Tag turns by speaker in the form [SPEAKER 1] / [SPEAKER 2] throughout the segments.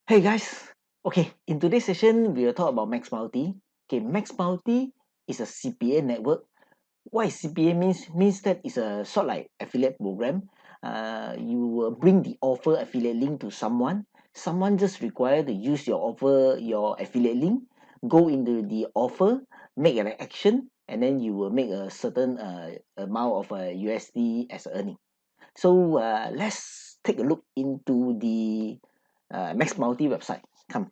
[SPEAKER 1] Hey guys, okay, in today's session, we will talk about Maxbounty. Okay, Maxbounty is a CPA network. What is CPA means? Means that it's a sort like affiliate program. You will bring the offer affiliate link to someone. Someone just require to use your offer, your affiliate link, go into the offer, make an action, and then you will make a certain amount of USD as earning. So let's take a look into the Maxbounty website. Come.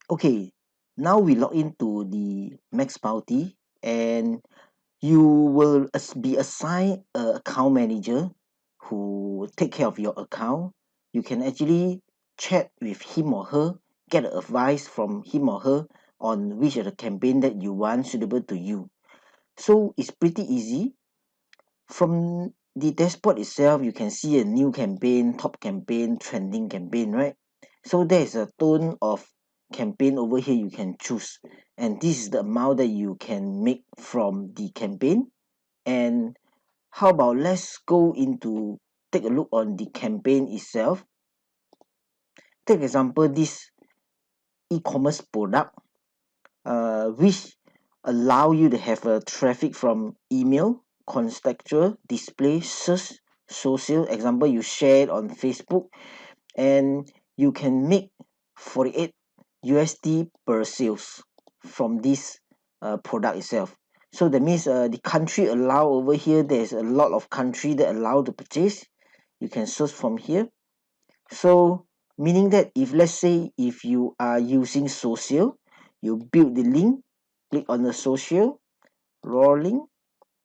[SPEAKER 1] Okay, now we log into the Maxbounty and you will be assigned a account manager who take care of your account. You can actually chat with him or her, get advice from him or her on which of the campaign that you want suitable to you. So it's pretty easy. From the dashboard itself, you can see a new campaign, top campaign, trending campaign, right? So there is a tone of campaign over here you can choose. And this is the amount that you can make from the campaign. And how about let's go into take a look on the campaign itself. Take example this e-commerce product, which allow you to have a traffic from email, contextual, display, search, social. Example, you share it on Facebook, and you can make 48 USD per sales from this product itself. So that means the country allow over here, there's a lot of country that allow to purchase. You can search from here. So meaning that if let's say if you are using social, you build the link, click on the social, raw link,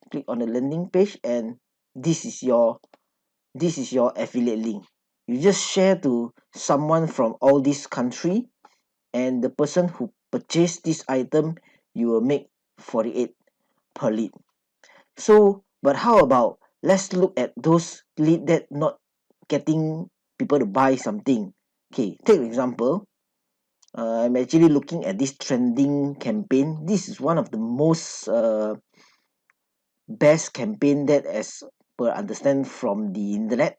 [SPEAKER 1] click on the landing page, and this is your affiliate link. You just share to someone from all this country, and the person who purchased this item, you will make 48 per lead. So but how about let's look at those lead that not getting people to buy something. Okay, take example, I'm actually looking at this trending campaign. This is one of the most best campaign that as per understand from the internet,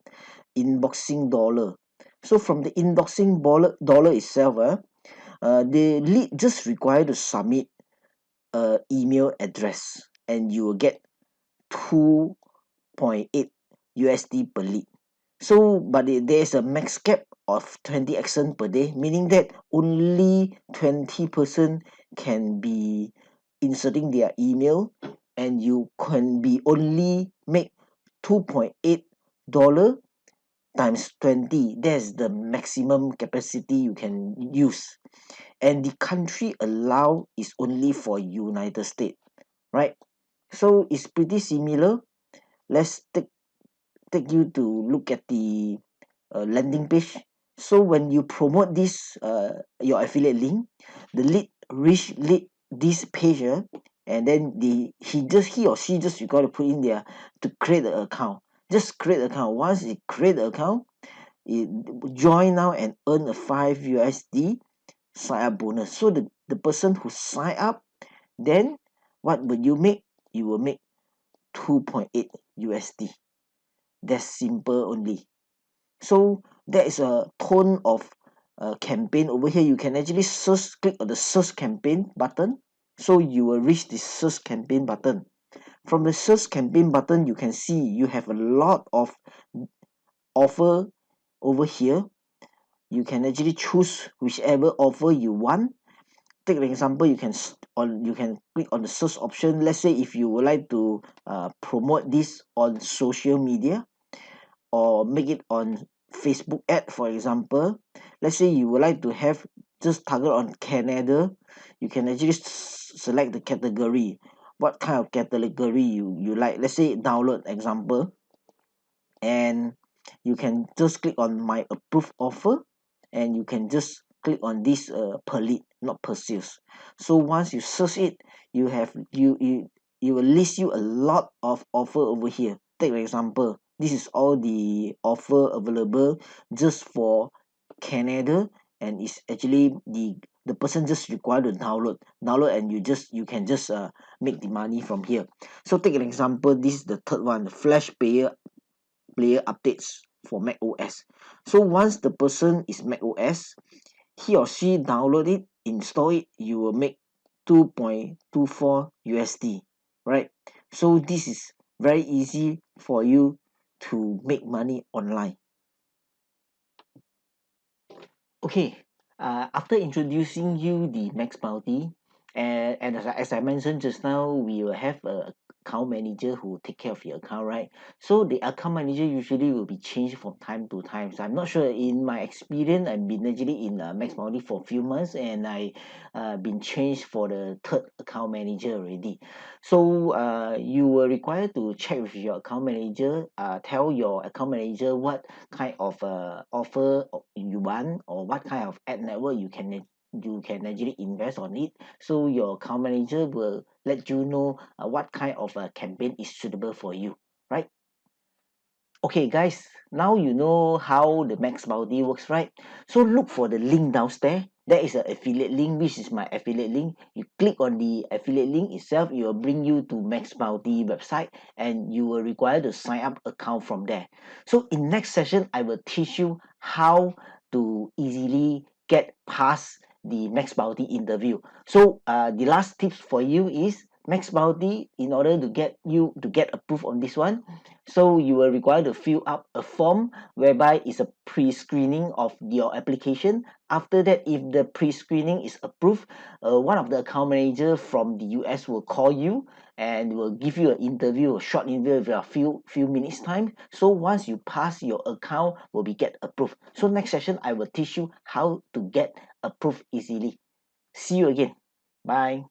[SPEAKER 1] inboxing dollar. So from the inboxing dollar itself, the lead just require to submit a email address and you will get 2.8 USD per lead. So but there's a max cap of 20 action per day, meaning that only 20% can be inserting their email, and you can be only make $2.8 times 20. That's the maximum capacity you can use, and the country allow is only for United States, right? So it's pretty similar. Let's take you to look at the landing page. So when you promote this your affiliate link, the lead this page, and then he or she just you got to put in there to create the account. Just create the account. Once you create the account, it join now and earn a 5 USD sign up bonus. So the person who sign up, then what will you make? You will make 2.8 USD. That's simple only. So there is a tone of campaign over here. You can actually search, click on the search campaign button. So you will reach the search campaign button. From the search campaign button, you can see you have a lot of offer over here. You can actually choose whichever offer you want. Take an example, you can click on the search option. Let's say if you would like to promote this on social media, or make it on Facebook ad, for example. Let's say you would like to have just target on Canada. You can actually select the category, what kind of category you like. Let's say download example, and you can just click on my approved offer, and you can just click on this per lead, not per sales. So once you search it, you have you will list you a lot of offer over here. Take an example, this is all the offer available just for Canada, and it's actually the person just required to download, and you can just make the money from here. So take an example, this is the third one, the flash player updates for Mac OS. So once the person is Mac OS, he or she download it, install it, you will make 2.24 USD, right? So this is very easy for you to make money online. Okay, after introducing you the Maxbounty, and as I mentioned just now, we will have a account manager who take care of your account, right? So the account manager usually will be changed from time to time. So I'm not sure. In my experience, I've been actually in Maxbounty for a few months, and I been changed for the third account manager already. So you were required to check with your account manager. Tell your account manager what kind of offer you want, or what kind of ad network you can actually invest on it. So your account manager will let you know what kind of campaign is suitable for you, right? Okay, guys, now you know how the Max Bounty works, right? So look for the link downstairs. That is an affiliate link, which is my affiliate link. You click on the affiliate link itself, it will bring you to Max Bounty website, and you will require to sign up account from there. So in next session, I will teach you how to easily get past the Max Bounty interview. So the last tips for you is Max Bounty, in order to get you to get approved on this one, so you will require to fill up a form whereby it's a pre-screening of your application. After that, if the pre-screening is approved, one of the account manager from the US will call you and will give you an interview, a short interview with a few minutes time. So once you pass, your account will be get approved. So next session, I will teach you how to get approved easily. See you again. Bye.